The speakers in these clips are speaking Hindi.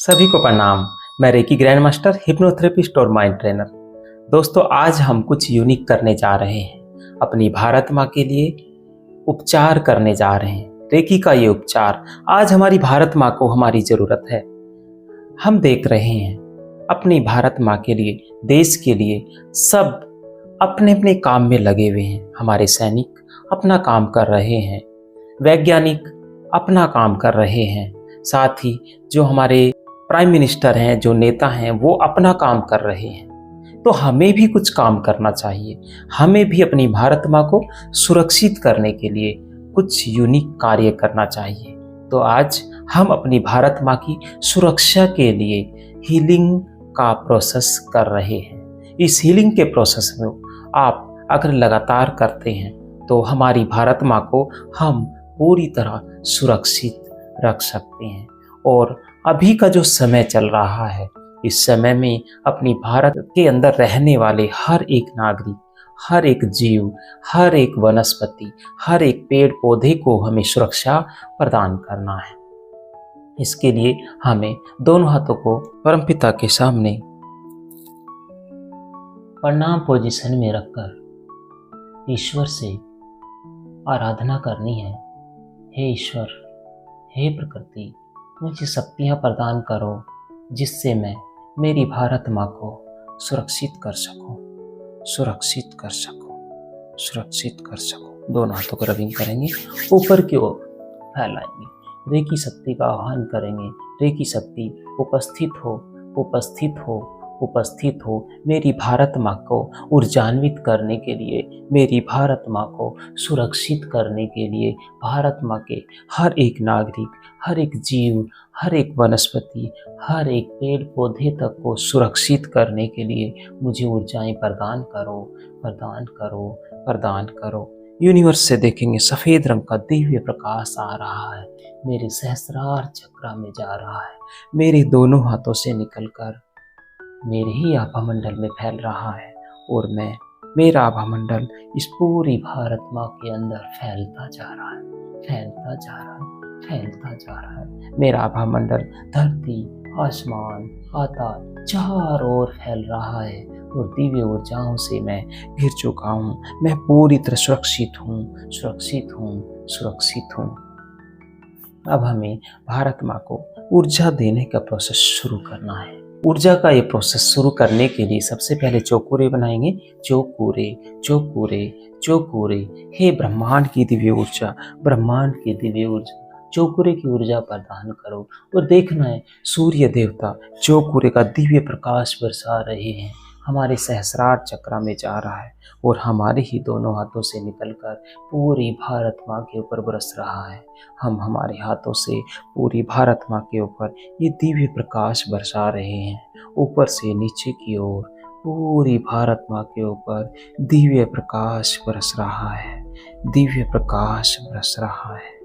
सभी को प्रणाम। मैं रेकी ग्रैंड मास्टर, हिप्नोथेरेपिस्ट और माइंड ट्रेनर। दोस्तों, आज हम कुछ यूनिक करने जा रहे हैं। अपनी भारत माँ के लिए उपचार करने जा रहे हैं। रेकी का ये उपचार आज हमारी भारत माँ को हमारी ज़रूरत है। हम देख रहे हैं अपनी भारत माँ के लिए, देश के लिए सब अपने अपने काम में लगे हुए हैं। हमारे सैनिक अपना काम कर रहे हैं, वैज्ञानिक अपना काम कर रहे हैं, साथ ही जो हमारे प्राइम मिनिस्टर हैं, जो नेता हैं, वो अपना काम कर रहे हैं। तो हमें भी कुछ काम करना चाहिए। हमें भी अपनी भारत माँ को सुरक्षित करने के लिए कुछ यूनिक कार्य करना चाहिए। तो आज हम अपनी भारत माँ की सुरक्षा के लिए हीलिंग का प्रोसेस कर रहे हैं। इस हीलिंग के प्रोसेस में आप अगर लगातार करते हैं तो हमारी भारत माँ को हम पूरी तरह सुरक्षित रख सकते हैं। और अभी का जो समय चल रहा है, इस समय में अपनी भारत के अंदर रहने वाले हर एक नागरिक, हर एक जीव, हर एक वनस्पति, हर एक पेड़ पौधे को हमें सुरक्षा प्रदान करना है। इसके लिए हमें दोनों हाथों को परमपिता के सामने प्रणाम पोजीशन में रखकर ईश्वर से आराधना करनी है। हे ईश्वर, हे प्रकृति, मुझे शक्तियाँ प्रदान करो जिससे मैं मेरी भारत माँ को सुरक्षित कर सकूं, सुरक्षित कर सकूं, सुरक्षित कर सकूं। दोनों हाथों को रबिंग करेंगे, ऊपर की ओर फैलाएंगे, रेकी शक्ति का आह्वान करेंगे। रेकी शक्ति उपस्थित हो, उपस्थित हो, उपस्थित हो। मेरी भारत माँ को ऊर्जान्वित करने के लिए, मेरी भारत माँ को सुरक्षित करने के लिए, भारत माँ के हर एक नागरिक, हर एक जीव, हर एक वनस्पति, हर एक पेड़ पौधे तक को सुरक्षित करने के लिए मुझे ऊर्जाएं प्रदान करो, प्रदान करो, प्रदान करो। यूनिवर्स से देखेंगे सफ़ेद रंग का दिव्य प्रकाश आ रहा है, मेरे सहस्रार चक्र में जा रहा है, मेरे दोनों हाथों से निकलकर मेरे ही आभामंडल में फैल रहा है। और मेरा आभामंडल इस पूरी भारत माँ के अंदर फैलता जा रहा है, फैलता जा रहा है, फैलता जा रहा है। मेरा आभामंडल धरती, आसमान, आकाश चारों ओर फैल रहा है और दिव्य ऊर्जाओं से मैं घिर चुका हूँ। मैं पूरी तरह सुरक्षित हूँ, सुरक्षित हूँ, सुरक्षित हूँ। अब हमें भारत माँ को ऊर्जा देने का प्रोसेस शुरू करना है। ऊर्जा का ये प्रोसेस शुरू करने के लिए सबसे पहले चौकोरे बनाएंगे। चौकोरे, चौकोरे, चौकोरे। हे ब्रह्मांड की दिव्य ऊर्जा, ब्रह्मांड की दिव्य ऊर्जा, चौकोरे की ऊर्जा प्रदान करो। और देखना है सूर्य देवता चौकोरे का दिव्य प्रकाश बरसा रहे हैं, हमारे सहस्रार चक्र में जा रहा है और हमारे ही दोनों हाथों से निकलकर पूरी भारत माँ के ऊपर बरस रहा है। हम हमारे हाथों से पूरी भारत माँ के ऊपर ये दिव्य प्रकाश बरसा रहे हैं, ऊपर से नीचे की ओर पूरी भारत माँ के ऊपर दिव्य प्रकाश बरस रहा है, दिव्य प्रकाश बरस रहा है,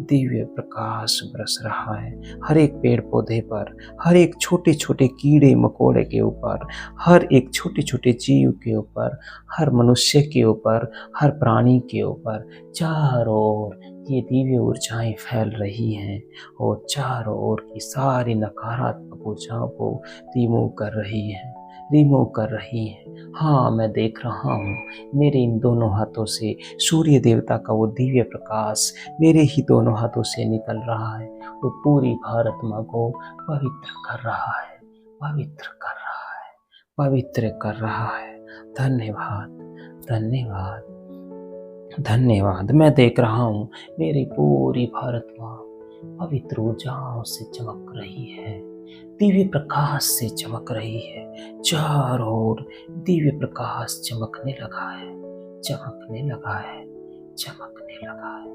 दिव्य प्रकाश बरस रहा है। हर एक पेड़ पौधे पर, हर एक छोटे छोटे कीड़े मकोड़े के ऊपर, हर एक छोटे छोटे जीव के ऊपर, हर मनुष्य के ऊपर, हर प्राणी के ऊपर चारों ओर ये दिव्य ऊर्जाएं फैल रही हैं और चारों ओर की सारी नकारात्मक ऊर्जाओं को रिमूव कर रही हैं, रिमूव कर रही हैं। हाँ, मैं देख रहा हूँ मेरे इन दोनों हाथों से सूर्य देवता का वो दिव्य प्रकाश मेरे ही दोनों हाथों से निकल रहा है। वो पूरी भारत माँ को पवित्र कर रहा है, पवित्र कर रहा है, पवित्र कर रहा है। धन्यवाद, धन्यवाद, धन्यवाद। मैं देख रहा हूँ मेरी पूरी भारत माँ पवित्र ऊर्जाओं से चमक रही है, दिव्य प्रकाश से चमक रही है। चारों ओर दिव्य प्रकाश चमकने लगा है, चमकने लगा है, चमकने लगा है।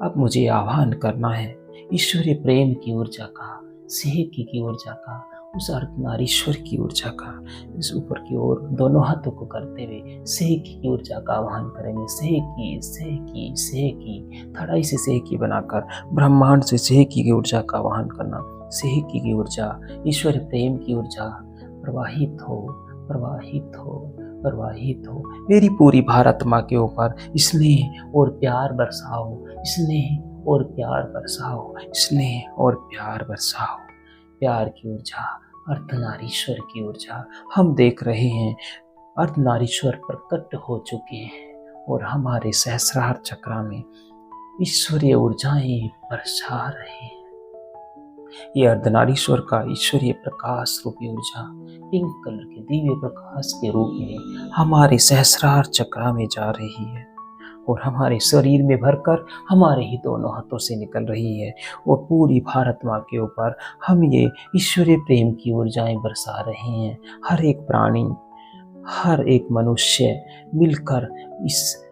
अब मुझे आह्वान करना है ईश्वरीय प्रेम की ऊर्जा का, सेहकी की ऊर्जा का, उस अर्धनारीश्वर की ऊर्जा का। इस ऊपर की ओर दोनों हाथों को करते हुए सेहकी की ऊर्जा का आह्वान करेंगे। सेहकी, सेहकी, सेहकी। थड़ाई से सेहकी बनाकर ब्रह्मांड से सेहकी की ऊर्जा का आह्वान करना। सेहकी की ऊर्जा, ईश्वर प्रेम की ऊर्जा प्रवाहित हो, प्रवाहित हो, प्रवाहित हो। मेरी पूरी भारत माँ के ऊपर स्नेह और प्यार बरसाओ, स्नेह और प्यार बरसाओ, स्नेह और प्यार बरसाओ। प्यार की ऊर्जा, अर्धनारीश्वर की ऊर्जा हम देख रहे हैं। अर्धनारीश्वर प्रकट हो चुके हैं और हमारे सहस्रार चक्र में ईश्वरीय ऊर्जाएं बरसा रहे हैं। ये अर्धनारीश्वर का ईश्वरीय प्रकाश रूपी ऊर्जा पिंक कलर के दिव्य प्रकाश के रूप में हमारे सहस्रार चक्र में जा रही है और हमारे शरीर में भरकर हमारे ही दोनों हाथों से निकल रही है और पूरी भारत माँ के ऊपर हम ये ईश्वरीय प्रेम की ऊर्जाएं बरसा रहे हैं। हर एक प्राणी, हर एक मनुष्य मिलकर इस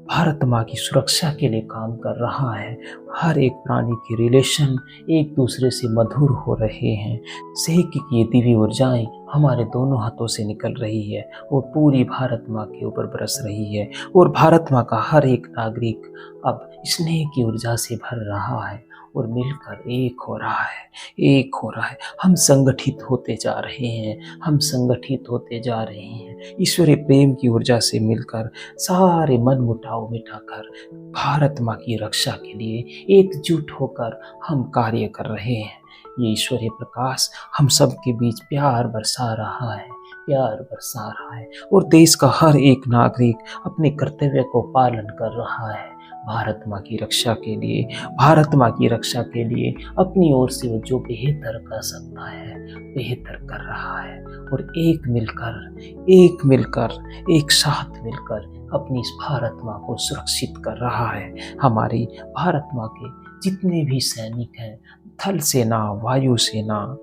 भारत माँ की सुरक्षा के लिए काम कर रहा है। हर एक प्राणी के रिलेशन एक दूसरे से मधुर हो रहे हैं। सेक की ये दिव्य ऊर्जाएं हमारे दोनों हाथों से निकल रही है और पूरी भारत माँ के ऊपर बरस रही है और भारत माँ का हर एक नागरिक अब स्नेह की ऊर्जा से भर रहा है और मिलकर एक हो रहा है, एक हो रहा है। हम संगठित होते जा रहे हैं, हम संगठित होते जा रहे हैं। ईश्वरीय प्रेम की ऊर्जा से मिलकर सारे मन मुटाव मिटाकर भारत माँ की रक्षा के लिए एकजुट होकर हम कार्य कर रहे हैं। ये ईश्वरीय प्रकाश हम सब के बीच प्यार बरसा रहा है, प्यार बरसा रहा है और देश का हर एक नागरिक अपने कर्तव्य को पालन कर रहा है। भारत माँ की रक्षा के लिए, भारत माँ की रक्षा के लिए अपनी ओर से वो जो बेहतर कर सकता है बेहतर कर रहा है और एक मिलकर एक साथ मिलकर अपनी इस भारत माँ को सुरक्षित कर रहा है। हमारी भारत माँ के जितने भी सैनिक हैं, थल सेना, वायु सेना,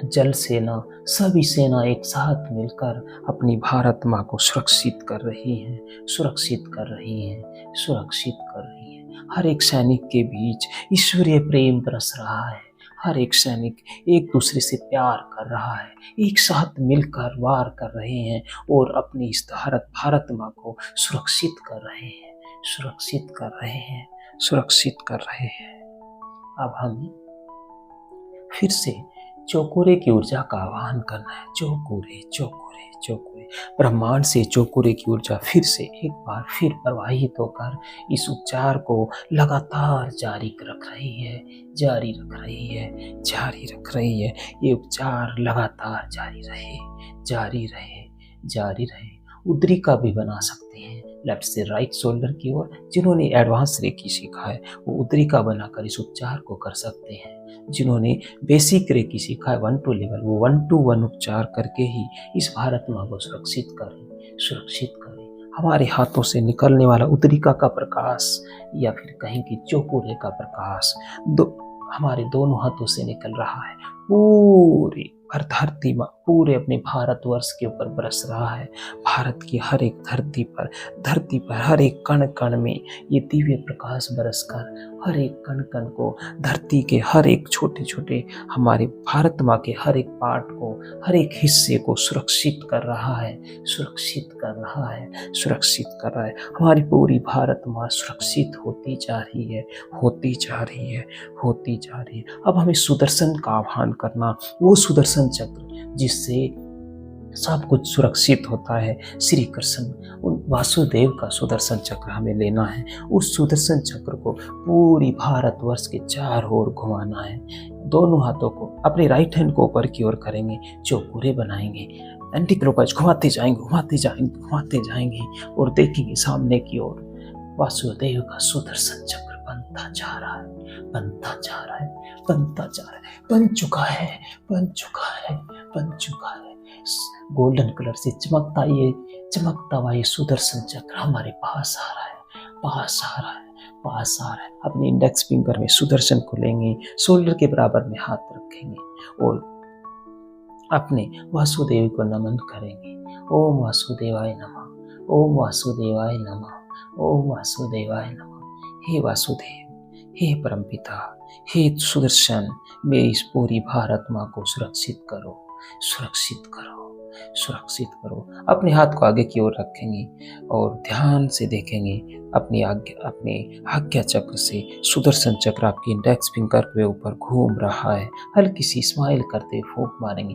जल सेना, सभी सेना एक साथ मिलकर अपनी भारत माँ को सुरक्षित कर रही हैं, सुरक्षित कर रही हैं, सुरक्षित कर रही हैं। हर एक सैनिक के बीच ईश्वरीय प्रेम बरस रहा है। हर एक सैनिक एक दूसरे से प्यार कर रहा है, एक साथ मिलकर वार कर रहे हैं और अपनी इस भारत माँ को सुरक्षित कर रहे हैं, सुरक्षित कर रहे हैं, सुरक्षित कर रहे हैं। अब हम फिर से चौकोरे की ऊर्जा का आह्वान करना है। चौकोरे, चौकोरे, चौकोरे, ब्रह्मांड से चौकोरे की ऊर्जा फिर से एक बार फिर प्रवाहित होकर इस उपचार को लगातार जारी रख रही है, जारी रख रही है, जारी रख रही है। ये उपचार लगातार जारी रहे, जारी रहे, जारी रहे। उद्रिका भी बना सकते हैं लेफ्ट से राइट शोल्डर की ओर। जिन्होंने एडवांस रेकी सीखा है वो उद्रिका बनाकर इस उपचार को कर सकते हैं। जिन्होंने बेसिक रेकी सीखा है 1 to लेवल, वो 1 to 1 उपचार करके ही इस भारत माँ को सुरक्षित करें, सुरक्षित करें। हमारे हाथों से निकलने वाला उद्रिका का प्रकाश या फिर कहीं की चौकोरे का प्रकाश हमारे दोनों हाथों से निकल रहा है। पूरी हर धरती में, पूरे अपने भारतवर्ष के ऊपर बरस रहा है। भारत की हर एक धरती पर हर एक कण कण में ये दिव्य प्रकाश बरसकर हर एक कण कण को, धरती के हर एक छोटे छोटे, हमारे भारत माँ के हर एक पार्ट को, हर एक हिस्से को सुरक्षित कर रहा है, सुरक्षित कर रहा है, सुरक्षित कर रहा है। हमारी पूरी भारत माँ सुरक्षित होती जा रही है, होती जा रही है, होती जा रही है। अब हमें सुदर्शन का आह्वान करना, वो सुदर्शन चक्र जिससे सब कुछ सुरक्षित होता है। श्री कृष्ण उन वासुदेव का सुदर्शन चक्र हमें लेना है। उस सुदर्शन चक्र को पूरी भारतवर्ष के चारों ओर घुमाना है। दोनों हाथों को अपने राइट हैंड को ऊपर की ओर करेंगे, चौकोरे बनाएंगे, एंटी क्लॉकवाइज घुमाते जाएंगे, घुमाते जाएंगे, घुमाते जाएंगे और देखेंगे सामने की ओर वासुदेव का सुदर्शन चक्र बनता जा रहा है, बनता जा रहा है, बनता जा रहा है, बन चुका है, बन चुका है, बन चुका है। गोल्डन कलर से चमकता हुआ ये सुदर्शन चक्र हमारे पास आ रहा है, पास आ रहा है, पास आ रहा है। अपने इंडेक्स फिंगर में सुदर्शन को लेंगे, शोल्डर के बराबर में हाथ रखेंगे और अपने वासुदेव को नमन करेंगे। ओम वासुदेवाय नमः, ओम वासुदेवाय नमः, ओम वासुदेवाय नमः। हे वासुदेव, हे परमपिता, हे सुदर्शन, मेरी इस पूरी भारत माँ को सुरक्षित करो, सुरक्षित करो, सुरक्षित करो। अपने हाथ को आगे की ओर रखेंगे और ध्यान से देखेंगे अपने आज्ञा चक्र से सुदर्शन चक्र आपके इंडेक्स फिंगर के ऊपर घूम रहा है। हल्की सी स्माइल करते फूंक मारेंगे।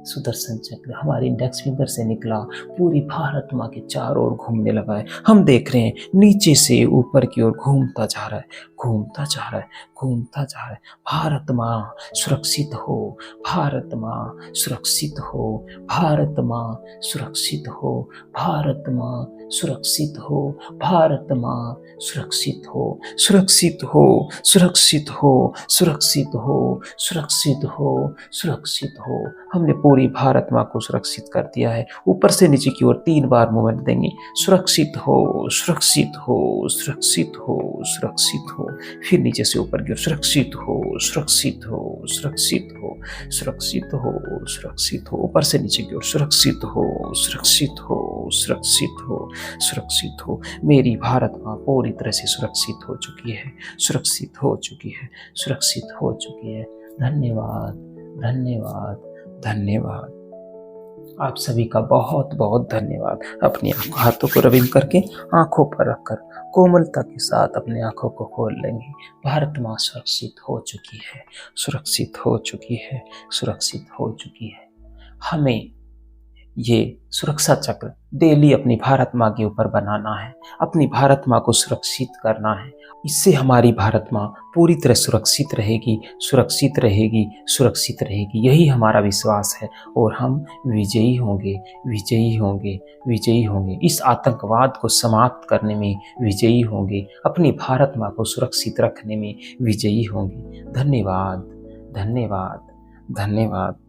सुदर्शन चक्र हमारे इंडेक्स फिंगर से निकला, पूरी भारत माँ के चारों ओर घूमने लगा है। हम देख रहे हैं नीचे से ऊपर की ओर घूमता जा रहा है, घूमता जा रहा है, घूमता जा रहा है। भारत माँ सुरक्षित हो, भारत माँ सुरक्षित हो, भारत माँ सुरक्षित हो, भारत माँ सुरक्षित हो, भारत माँ सुरक्षित हो, सुरक्षित हो, सुरक्षित हो, सुरक्षित हो, सुरक्षित हो, सुरक्षित हो। हमने पूरी भारत माँ को सुरक्षित कर दिया है। ऊपर से नीचे की ओर 3 बार मूवमेंट देंगे। सुरक्षित हो, सुरक्षित हो, सुरक्षित हो, सुरक्षित हो। फिर नीचे से ऊपर की ओर सुरक्षित हो, सुरक्षित हो, सुरक्षित हो, सुरक्षित हो, सुरक्षित हो। ऊपर से नीचे की ओर सुरक्षित हो, सुरक्षित हो, सुरक्षित हो, सुरक्षित हो। मेरी भारत माँ पूरी तरह से सुरक्षित हो चुकी है, सुरक्षित हो चुकी है, सुरक्षित हो चुकी है। धन्यवाद, धन्यवाद, धन्यवाद। आप सभी का बहुत बहुत धन्यवाद। अपनी हाथों को रविंग करके आंखों पर रखकर कोमलता के साथ अपनी आंखों को खोल लेंगे। भारत माँ सुरक्षित हो चुकी है, सुरक्षित हो चुकी है, सुरक्षित हो चुकी है। हमें ये सुरक्षा चक्र डेली अपनी भारत माँ के ऊपर बनाना है, अपनी भारत माँ को सुरक्षित करना है। इससे हमारी भारत माँ पूरी तरह सुरक्षित रहेगी, सुरक्षित रहेगी, सुरक्षित रहेगी। यही हमारा विश्वास है और हम विजयी होंगे, विजयी होंगे, विजयी होंगे। इस आतंकवाद को समाप्त करने में विजयी होंगे, अपनी भारत माँ को सुरक्षित रखने में विजयी होंगे। धन्यवाद, धन्यवाद, धन्यवाद।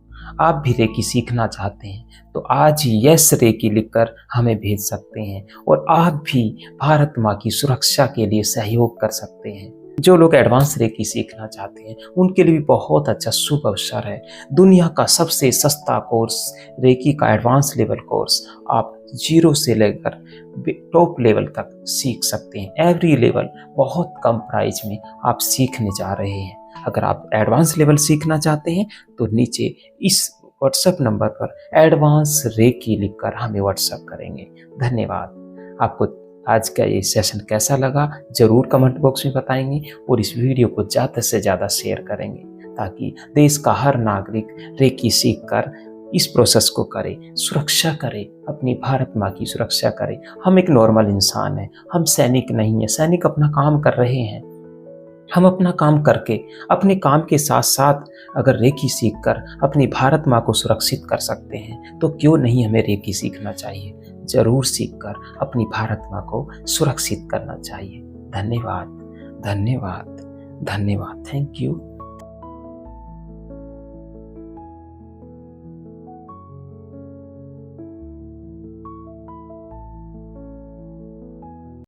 आप भी रेकी सीखना चाहते हैं तो आज ही यस रेकी लिखकर हमें भेज सकते हैं और आप भी भारत माँ की सुरक्षा के लिए सहयोग कर सकते हैं। जो लोग एडवांस रेकी सीखना चाहते हैं उनके लिए भी बहुत अच्छा शुभ अवसर है। दुनिया का सबसे सस्ता कोर्स रेकी का एडवांस लेवल कोर्स आप 0 से लेकर टॉप लेवल तक सीख सकते हैं। एवरी लेवल बहुत कम प्राइस में आप सीखने जा रहे हैं। अगर आप एडवांस लेवल सीखना चाहते हैं तो नीचे इस व्हाट्सएप नंबर पर एडवांस रेकी लिखकर हमें व्हाट्सएप करेंगे। धन्यवाद। आपको आज का ये सेशन कैसा लगा ज़रूर कमेंट बॉक्स में बताएंगे और इस वीडियो को ज़्यादा से ज़्यादा शेयर करेंगे ताकि देश का हर नागरिक रेकी सीखकर इस प्रोसेस को करे, सुरक्षा करे, अपनी भारत माँ की सुरक्षा करे। हम एक नॉर्मल इंसान हैं, हम सैनिक नहीं हैं। सैनिक अपना काम कर रहे हैं, हम अपना काम करके अपने काम के साथ साथ अगर रेकी सीखकर अपनी भारत माँ को सुरक्षित कर सकते हैं तो क्यों नहीं हमें रेकी सीखना चाहिए। जरूर सीखकर अपनी भारत माँ को सुरक्षित करना चाहिए। धन्यवाद, धन्यवाद, धन्यवाद। Thank you.